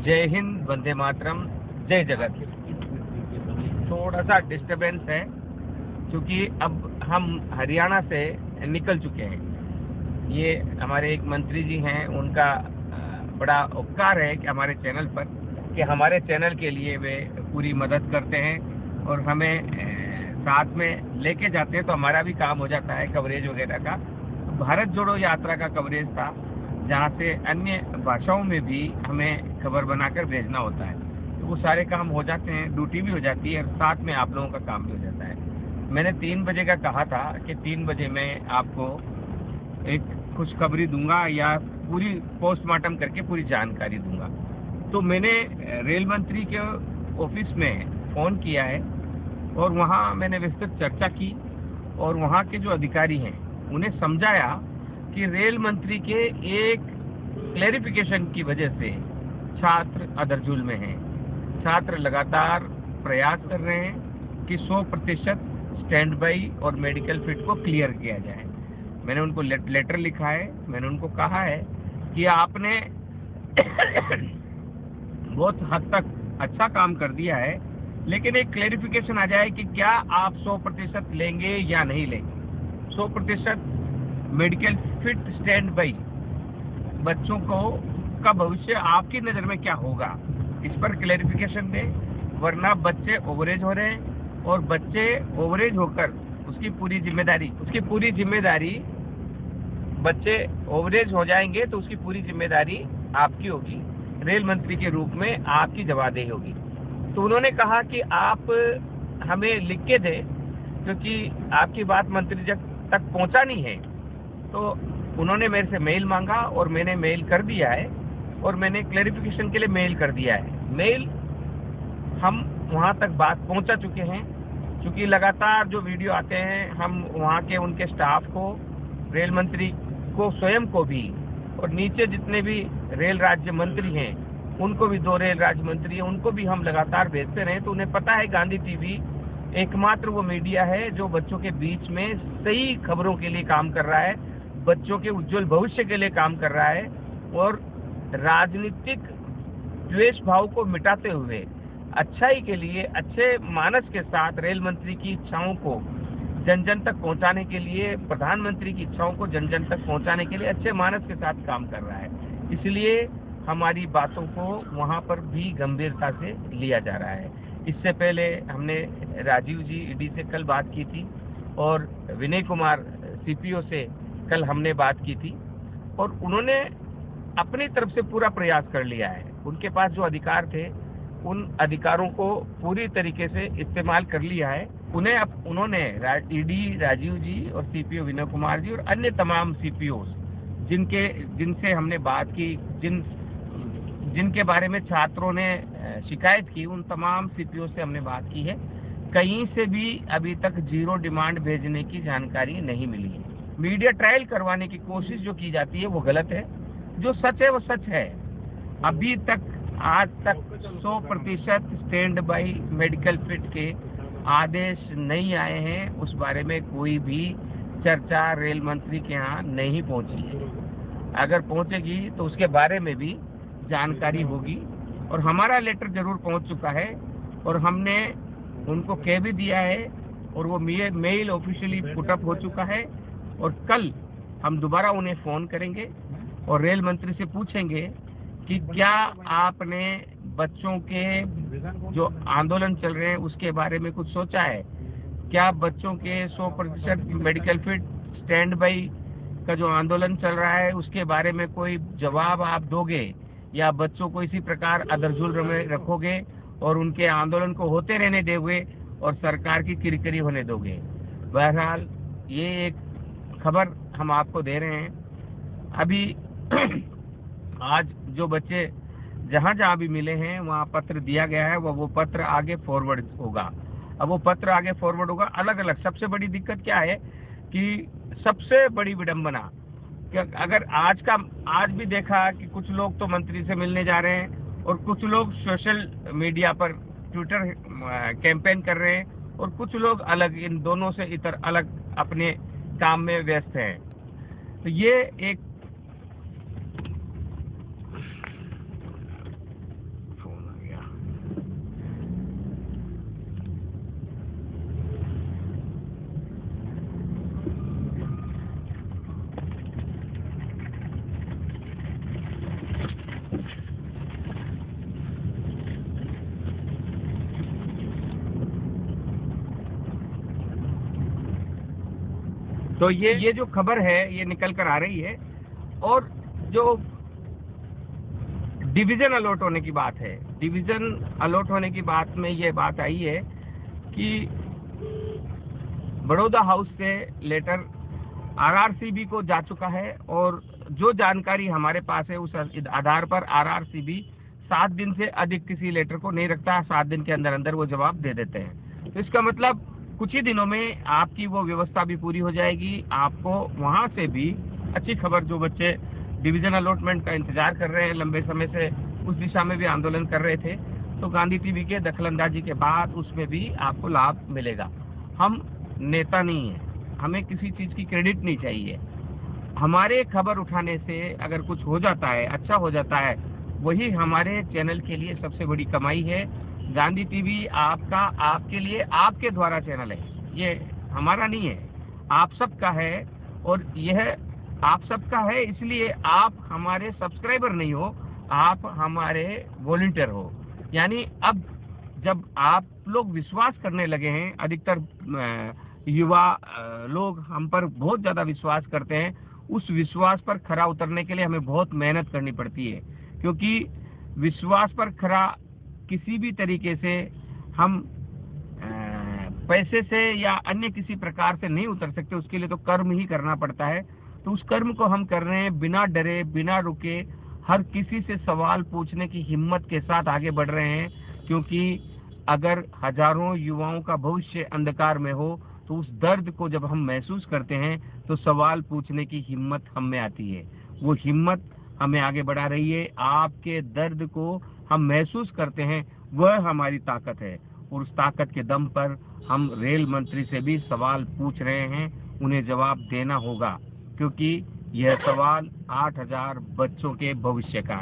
जय हिंद, वंदे मातरम, जय जगत। थोड़ा सा डिस्टरबेंस है क्योंकि अब हम हरियाणा से निकल चुके हैं। ये हमारे एक मंत्री जी हैं, उनका बड़ा उपकार है कि हमारे चैनल पर कि हमारे चैनल के लिए वे पूरी मदद करते हैं और हमें साथ में लेके जाते हैं, तो हमारा भी काम हो जाता है कवरेज वगैरह का। भारत जोड़ो यात्रा का कवरेज था, जहाँ से अन्य भाषाओं में भी हमें खबर बनाकर भेजना होता है, तो वो सारे काम हो जाते हैं, ड्यूटी भी हो जाती है और साथ में आप लोगों का काम भी हो जाता है। मैंने 3 बजे का कहा था कि 3 बजे मैं आपको एक खुशखबरी दूंगा या पूरी पोस्टमार्टम करके पूरी जानकारी दूंगा। तो मैंने रेल मंत्री के ऑफिस में फ़ोन किया है और वहाँ मैंने विस्तृत चर्चा की और वहाँ के जो अधिकारी हैं उन्हें समझाया कि रेल मंत्री के एक क्लैरिफिकेशन की वजह से छात्र अदरजुल में हैं। छात्र लगातार प्रयास कर रहे हैं कि 100% स्टैंड बाई और मेडिकल फिट को क्लियर किया जाए। मैंने उनको लेटर लिखा है, मैंने उनको कहा है कि आपने बहुत हद तक अच्छा काम कर दिया है, लेकिन एक क्लैरिफिकेशन आ जाए कि क्या आप 100% लेंगे या नहीं लेंगे। 100% मेडिकल फिट स्टैंड बाई बच्चों को का भविष्य आपकी नज़र में क्या होगा, इस पर क्लैरिफिकेशन दें, वरना बच्चे ओवरेज हो रहे हैं और बच्चे ओवरेज होकर उसकी पूरी जिम्मेदारी बच्चे ओवरेज हो जाएंगे तो उसकी पूरी जिम्मेदारी आपकी होगी, रेल मंत्री के रूप में आपकी जवाबदेही होगी। तो उन्होंने कहा कि आप हमें लिख के दें, क्योंकि आपकी बात मंत्री तक पहुंचा नहीं है। तो उन्होंने मेरे से मेल मांगा और मैंने मेल कर दिया है और मैंने क्लैरिफिकेशन के लिए मेल कर दिया है। मेल हम वहाँ तक बात पहुँचा चुके हैं, क्योंकि लगातार जो वीडियो आते हैं हम वहाँ के उनके स्टाफ को, रेल मंत्री को स्वयं को भी, और नीचे जितने भी रेल राज्य मंत्री हैं उनको भी, 2 रेल राज्य मंत्री हैं, उनको भी हम लगातार भेजते रहे। तो उन्हें पता है गांधी टीवी एकमात्र वो मीडिया है जो बच्चों के बीच में सही खबरों के लिए काम कर रहा है, बच्चों के उज्जवल भविष्य के लिए काम कर रहा है और राजनीतिक द्वेष भाव को मिटाते हुए अच्छाई के लिए, अच्छे मानस के साथ रेल मंत्री की इच्छाओं को जन जन तक पहुंचाने के लिए, प्रधानमंत्री की इच्छाओं को जन जन तक पहुंचाने के लिए अच्छे मानस के साथ काम कर रहा है। इसलिए हमारी बातों को वहां पर भी गंभीरता से लिया जा रहा है। इससे पहले हमने राजीव जी ईडी से कल बात की थी और विनय कुमार सीपीओ से कल हमने बात की थी और उन्होंने अपनी तरफ से पूरा प्रयास कर लिया है। उनके पास जो अधिकार थे उन अधिकारों को पूरी तरीके से इस्तेमाल कर लिया है। उन्होंने ईडी राजीव जी और सीपीओ विनय कुमार जी और अन्य तमाम सीपीओ जिनसे हमने बात की, जिनके बारे में छात्रों ने शिकायत की, उन तमाम सीपीओ से हमने बात की है। कहीं से भी अभी तक 0 डिमांड भेजने की जानकारी नहीं मिली है। मीडिया ट्रायल करवाने की कोशिश जो की जाती है वो गलत है, जो सच है वो सच है। अभी तक आज तक 100% स्टैंड बाई मेडिकल फिट के आदेश नहीं आए हैं, उस बारे में कोई भी चर्चा रेल मंत्री के यहाँ नहीं पहुंची है। अगर पहुंचेगी तो उसके बारे में भी जानकारी होगी और हमारा लेटर जरूर पहुंच चुका है और हमने उनको कह भी दिया है और वो मेल ऑफिशियली पुटअप हो चुका है और कल हम दोबारा उन्हें फ़ोन करेंगे और रेल मंत्री से पूछेंगे कि क्या आपने बच्चों के जो आंदोलन चल रहे हैं उसके बारे में कुछ सोचा है, क्या बच्चों के 100% मेडिकल फिट स्टैंड बाई का जो आंदोलन चल रहा है उसके बारे में कोई जवाब आप दोगे या बच्चों को इसी प्रकार अदरजुल में रखोगे और उनके आंदोलन को होते रहने दोगे और सरकार की किरकिरी होने दोगे। बहरहाल ये एक खबर हम आपको दे रहे हैं। अभी आज जो बच्चे जहाँ भी मिले हैं वहाँ पत्र दिया गया है, वो पत्र आगे फॉरवर्ड होगा। अब वो पत्र आगे फॉरवर्ड होगा अलग अलग। सबसे बड़ी दिक्कत क्या है कि सबसे बड़ी विडंबना कि अगर आज भी देखा कि कुछ लोग तो मंत्री से मिलने जा रहे हैं और कुछ लोग सोशल मीडिया पर ट्विटर कैंपेन कर रहे हैं और कुछ लोग अलग, इन दोनों से इतर अलग अपने काम में व्यस्त हैं। तो ये 1 तो ये जो खबर है ये निकल कर आ रही है। और जो डिवीजन अलॉट होने की बात है, डिवीजन अलॉट होने की बात में ये बात आई है कि बड़ौदा हाउस से लेटर आरआरसीबी को जा चुका है, और जो जानकारी हमारे पास है उस आधार पर आरआरसीबी 7 दिन से अधिक किसी लेटर को नहीं रखता, 7 दिन के अंदर अंदर वो जवाब दे देते हैं। तो इसका मतलब कुछ ही दिनों में आपकी वो व्यवस्था भी पूरी हो जाएगी। आपको वहां से भी अच्छी खबर, जो बच्चे डिवीजन अलॉटमेंट का इंतजार कर रहे हैं, लंबे समय से उस दिशा में भी आंदोलन कर रहे थे, तो गांधी टीवी के दखलंदाजी के बाद उसमें भी आपको लाभ मिलेगा। हम नेता नहीं है, हमें किसी चीज की क्रेडिट नहीं चाहिए। हमारे खबर उठाने से अगर कुछ हो जाता है, अच्छा हो जाता है, वही हमारे चैनल के लिए सबसे बड़ी कमाई है। गांधी टीवी आपका, आपके लिए, आपके द्वारा चैनल है, ये हमारा नहीं है, आप सबका है। और यह आप सबका है, इसलिए आप हमारे सब्सक्राइबर नहीं हो, आप हमारे वॉलंटियर हो। यानी अब जब आप लोग विश्वास करने लगे हैं, अधिकतर युवा लोग हम पर बहुत ज्यादा विश्वास करते हैं, उस विश्वास पर खरा उतरने के लिए हमें बहुत मेहनत करनी पड़ती है। क्योंकि विश्वास पर खरा किसी भी तरीके से हम पैसे से या अन्य किसी प्रकार से नहीं उतर सकते, उसके लिए तो कर्म ही करना पड़ता है। तो उस कर्म को हम कर रहे हैं, बिना डरे, बिना रुके, हर किसी से सवाल पूछने की हिम्मत के साथ आगे बढ़ रहे हैं। क्योंकि अगर हजारों युवाओं का भविष्य अंधकार में हो, तो उस दर्द को जब हम महसूस करते हैं तो सवाल पूछने की हिम्मत हम में आती है। वो हिम्मत हमें आगे बढ़ा रही है। आपके दर्द को हम महसूस करते हैं, वह हमारी ताकत है। और उस ताकत के दम पर हम रेल मंत्री से भी सवाल पूछ रहे हैं, उन्हें जवाब देना होगा, क्योंकि यह सवाल 8000 बच्चों के भविष्य का है।